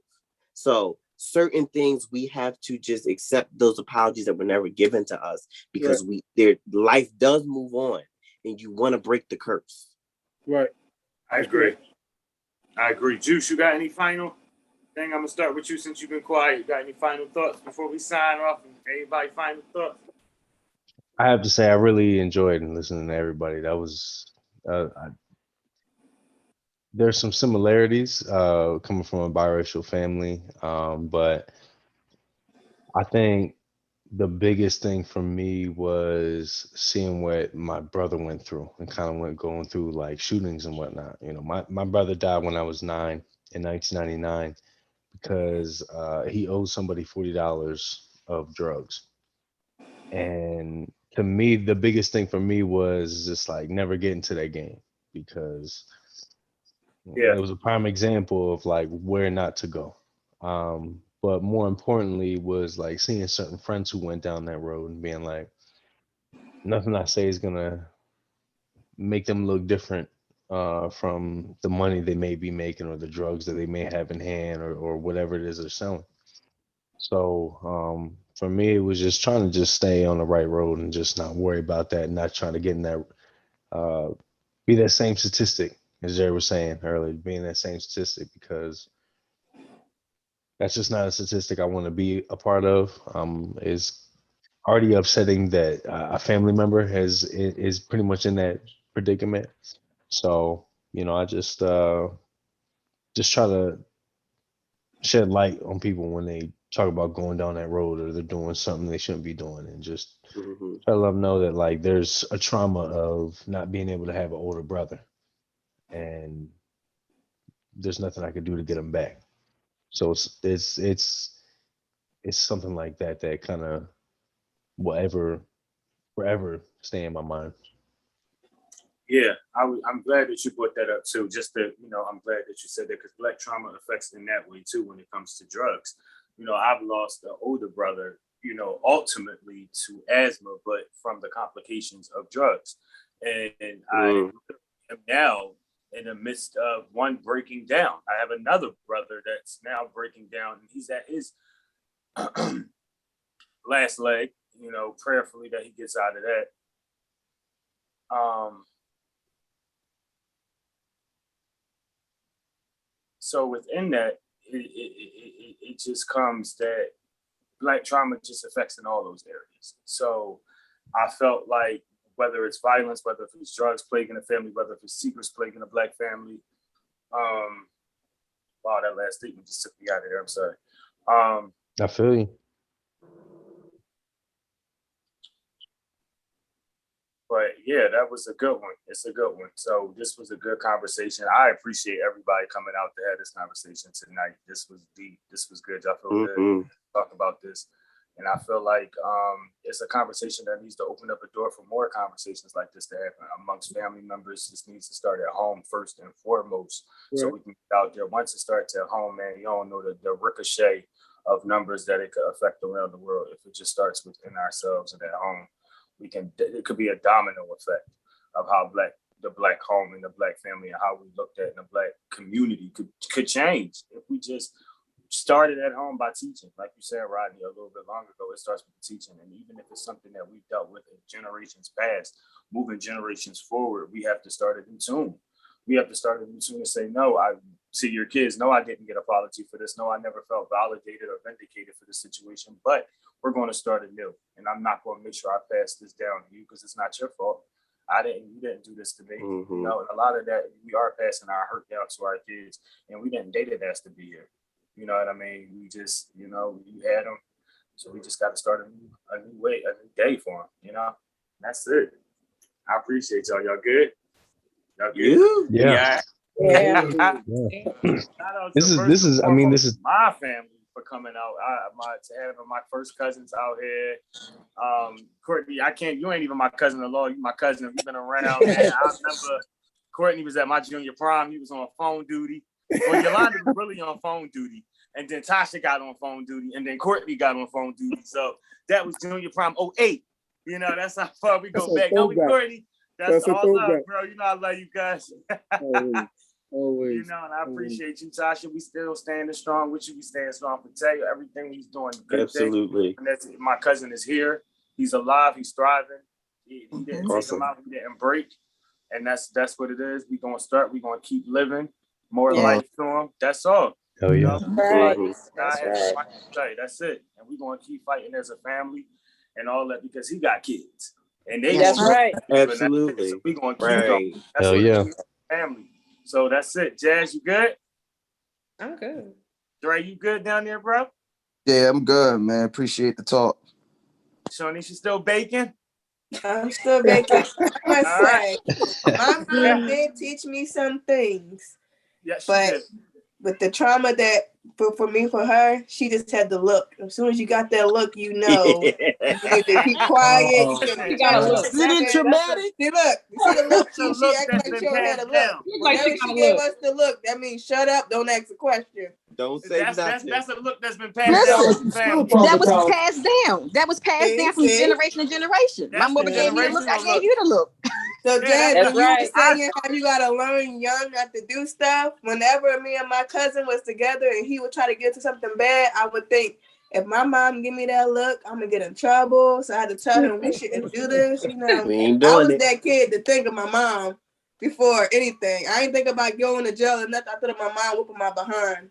So certain things we have to just accept those apologies that were never given to us, because their life does move on, and you want to break the curse. Right. I agree. Juice, you got any final thing? I'm gonna start with you since you've been quiet. You got any final thoughts before we sign off? Anybody final thoughts? I have to say I really enjoyed listening to everybody. That was there's some similarities coming from a biracial family, but I think the biggest thing for me was seeing what my brother went through, and kind of going through like shootings and whatnot. My brother died when I was 9 in 1999 because he owed somebody $40 of drugs. And to me, the biggest thing for me was just like never get into that game, because it was a prime example of like where not to go. But more importantly was like seeing certain friends who went down that road and being like, nothing I say is gonna make them look different from the money they may be making, or the drugs that they may have in hand, or whatever it is they're selling. So for me, it was just trying to just stay on the right road and just not worry about that, not trying to get in that, be that same statistic, as Jerry was saying earlier, being that same statistic, because that's just not a statistic I want to be a part of. Is already upsetting that a family member is pretty much in that predicament. So I just try to shed light on people when they talk about going down that road, or they're doing something they shouldn't be doing, and just try to let them know that like there's a trauma of not being able to have an older brother, and there's nothing I could do to get him back. So it's something like that kind of will forever stay in my mind. Yeah, I'm glad that you brought that up too. I'm glad that you said that, because Black trauma affects in that way too when it comes to drugs. I've lost an older brother, ultimately to asthma, but from the complications of drugs. And I am now in the midst of one breaking down. I have another brother that's now breaking down, and he's at his last leg, prayerfully that he gets out of that. So within that, it just comes that Black trauma just affects in all those areas. So I felt like whether it's violence, whether it's drugs plaguing a family, whether it's secrets plaguing a Black family. Wow, that last statement just took me out of there. I'm sorry. I feel you. But yeah, that was a good one. It's a good one. So this was a good conversation. I appreciate everybody coming out to have this conversation tonight. This was deep. This was good. I feel good to talk about this. And I feel like it's a conversation that needs to open up a door for more conversations like this to happen amongst family members. This needs to start at home first and foremost. Yeah. So we can get out there. Once it starts at home, man, you don't know the ricochet of numbers that it could affect around the world. If it just starts within ourselves and at home, it could be a domino effect of how the Black home and the Black family and how we looked at in the Black community could change if we just started at home by teaching. Like you said, Rodney, a little bit longer ago, it starts with the teaching. And even if it's something that we've dealt with in generations past, moving generations forward, we have to start it in tune. We have to start it in tune and say, no, I see your kids. No, I didn't get an apology for this. No, I never felt validated or vindicated for this situation, but we're going to start anew. And I'm not going to make sure I pass this down to you because it's not your fault. You didn't do this to me. You know, and a lot of that, we are passing our hurt down to our kids, and we didn't date it as to be here. You know what I mean? We just, you had them. So we just got to start a new way, a new day for them, you know? That's it. I appreciate y'all. Y'all good? Y'all good? Yeah. This is my family for coming out. Having my first cousins out here. Courtney, you ain't even my cousin-in-law. You my cousin. We've been around. Man. I remember Courtney was at my junior prom. He was on phone duty. Well, Yolanda was really on phone duty. And then Tasha got on phone duty. And then Courtney got on phone duty. So that was junior prom 08. You know, that's how far we go back. No, Courtney. That's all love, bro. You know I love you guys. Always. You know, and I appreciate you, Tasha. We still standing strong with you. We standing strong for Taylor. Everything he's doing. Good. Absolutely. And my cousin is here. He's alive. He's thriving. He didn't take him out. He didn't break. And that's what it is. We're going to start. We're going to keep living. More life to him. That's all. Hell yeah. That's it. And we're going to keep fighting as a family and all that because he got kids. And that's right. Absolutely. So we're going to keep going. That's Hell yeah. Family. So that's it. Jazz, you good? I'm good. Dre, you good down there, bro? Yeah, I'm good, man. Appreciate the talk. Shawnee, she still baking? I'm still baking. I must say, my mom did teach me some things. Yeah, she but did. With the trauma that for her, she just had the look. As soon as you got that look, you know. You need to keep quiet. You gotta look. Isn't it traumatic? See, look. You see the look? She acted like she had a look. Like Whenever she gave us the look, that means shut up, don't ask a question. Don't say nothing. That's a look that's been passed down. That was passed down. That was passed down from generation to generation. My mother gave me the look. I gave you the look. So, Jazz, when you were saying how you gotta learn young not to do stuff, whenever me and my cousin was together and he would try to get to something bad, I would think, if my mom give me that look, I'm gonna get in trouble. So I had to tell him we shouldn't do this. You know, I was that kid to think of my mom before anything. I ain't think about going to jail or nothing. I thought of my mom whooping my behind.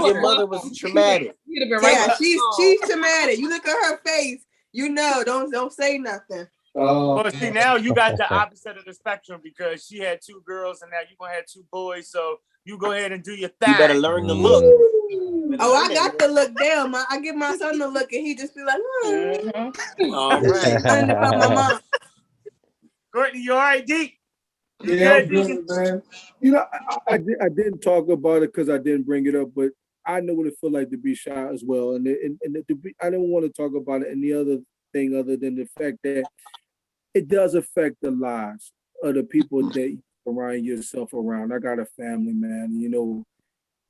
Your mother was traumatic. Yeah, she's traumatic. You look at her face, you know, don't say nothing. Well, see, now you got the opposite of the spectrum because she had 2 girls and now you're going to have 2 boys. So you go ahead and do your thing. You better learn the look. Oh, I got the look down. I give my son the look and he just be like, All right. About my mom. Courtney, you all right, D? Yeah, I'm good, man. You know, I didn't talk about it because I didn't bring it up, but I know what it feels like to be shy as well. And I don't want to talk about it any other thing other than the fact that it does affect the lives of the people that you surround yourself around. I got a family, man, you know,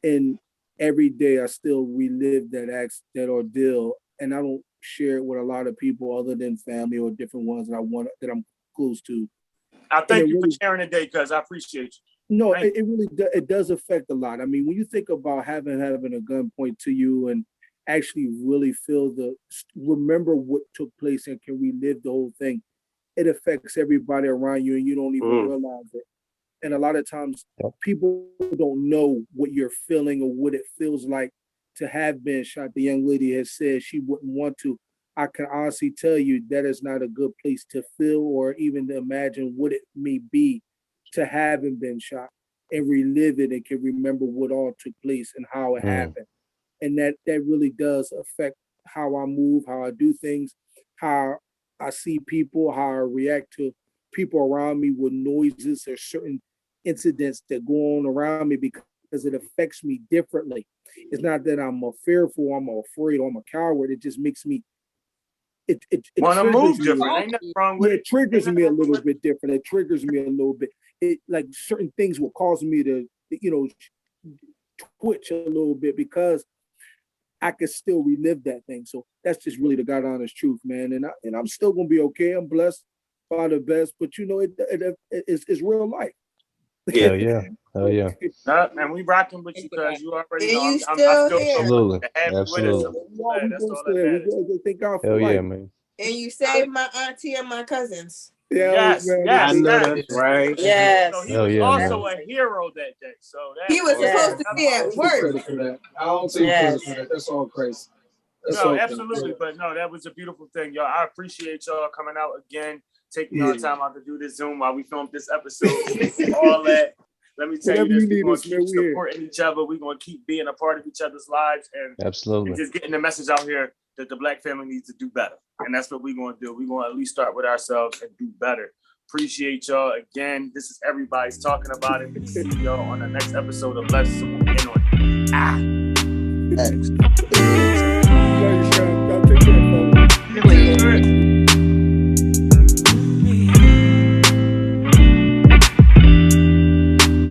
and every day I still relive that ordeal, and I don't share it with a lot of people other than family or different ones that I'm close to. I thank you for sharing today, because I appreciate you. No, it really does affect a lot. I mean, when you think about having a gun point to you and actually really remember what took place and can relive the whole thing, it affects everybody around you and you don't even realize it. And a lot of times people don't know what you're feeling or what it feels like to have been shot. The young lady has said she wouldn't want to. I can honestly tell you that is not a good place to feel or even to imagine what it may be to having been shot and relive it and can remember what all took place and how it happened. And that really does affect how I move, how I do things, how I see people, how I react to people around me with noises or certain incidents that go on around me because it affects me differently. It's not that I'm fearful, I'm afraid, or I'm a coward. It just makes me, it want to move triggers me. different. Ain't nothing wrong with Yeah, it. it triggers me a little bit different. It triggers me a little bit. It like certain things will cause me to, twitch a little bit because I could still relive that thing. So that's just really the God honest truth, man. And I'm still gonna be okay. I'm blessed by the best, but it's real life. Hell yeah. Hell yeah. And we rocking with you because you already know And you I still still here. Absolutely. to have you with us. Absolutely. So that's all that matters. Thank God for Hell yeah, life. man. And you saved my auntie and my cousins. Yeah, Yes, man, yes, I know yes. that's right. Yes. So he Hell was yeah, also man. a hero that day. So that He was Yeah. supposed to be at work. credit for that. I don't take Yes. credit for that. That's all crazy. That's no, all absolutely. But no, that was a beautiful thing, y'all. I appreciate y'all coming out again, taking our time out to do this Zoom while we filmed this episode. All that. Let me tell Whatever you this: you we're need gonna us, keep man, we here. supporting each other. We're gonna keep being a part of each other's lives and Absolutely. just getting the message out here that the Black family needs to do better. And that's what we're gonna do. We're gonna at least start with ourselves and do better. Appreciate y'all again. This is Everybody's Talking About It. See y'all on the next episode of Let's Zoom In On It. Love you, Sean.